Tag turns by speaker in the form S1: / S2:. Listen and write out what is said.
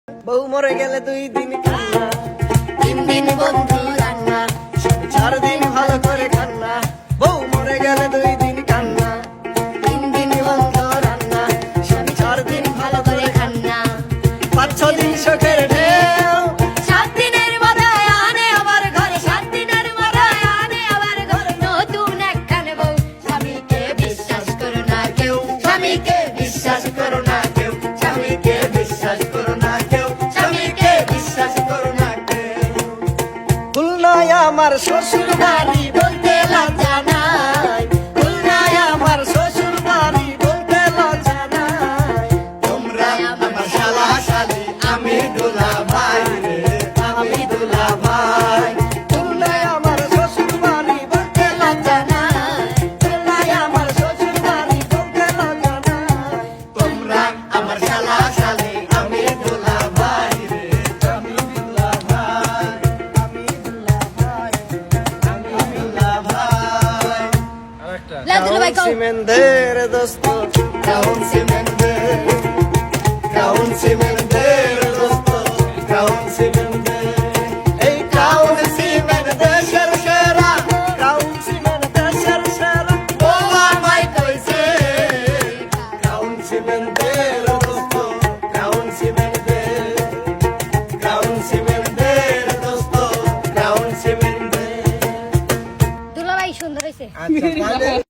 S1: বউ মরে গেলে 2 দিন কান্না,
S2: 3 দিন বন্ধু রান্না,
S1: 4 দিন ভালো করে খান্না। বউ মরে গেলে 2 দিন কান্না,
S2: 3 দিন বন্ধু রান্না,
S1: 4 দিন ভালো করে
S2: খান্না।
S1: 5-6 দিন শোকের ঢেউ।
S2: 7 দিনের মাথায় আনে আবার ঘরে, 7 দিনের মাথায় আনে আবার ঘরে নতুন একখান বউ। স্বামীকে বিশ্বাস করো না কেউ, স্বামীকে বিশ্বাস করো না কেউ, স্বামীকে বিশ্বাস করো না কেউ, স্বামীকে বিশ্বাস করো না কেউ।
S1: খুলনায় আমার শ্বশুর বাড়ি
S2: বলতে লজ্জা নাই,
S1: খুলনায় আমার শ্বশুর বাড়ি বলতে লজ্জা নাই।
S2: তোমরা আমার শালা শালি, আমি দুলা ভাই রে, আমি দুলা ভাই।
S1: খুলনায় আমার শ্বশুর বাড়ি বলতে লজ্জা নাই, খুলনায় আমার শ্বশুর বাড়ি বলতে লজ্জা নাই।
S2: তোমরা আমার শালা শালি, আমি দুলা ভাই রে, আমি দুলা ভাই,
S1: আমি দুলা ভাই, আমি দুলা ভাই। সিমেন্দের দোস্ত
S2: Crown Cimenter, Crown Cimenter, dosto, Crown Cimenter.
S1: এই ক্রাউন সিমেন্ট দেশের সেরা, ক্রাউন সিমেন্ট দেশের সেরা।
S2: ও আমায় কইছে,
S1: ক্রাউন সিমেন্টের দোস্ত, ক্রাউন সিমেন্টের, ক্রাউন সিমেন্টের দোস্ত, ক্রাউন সিমেন্টের।
S2: দুলাভাই সুন্দর হইছে।
S1: আচ্ছা তাহলে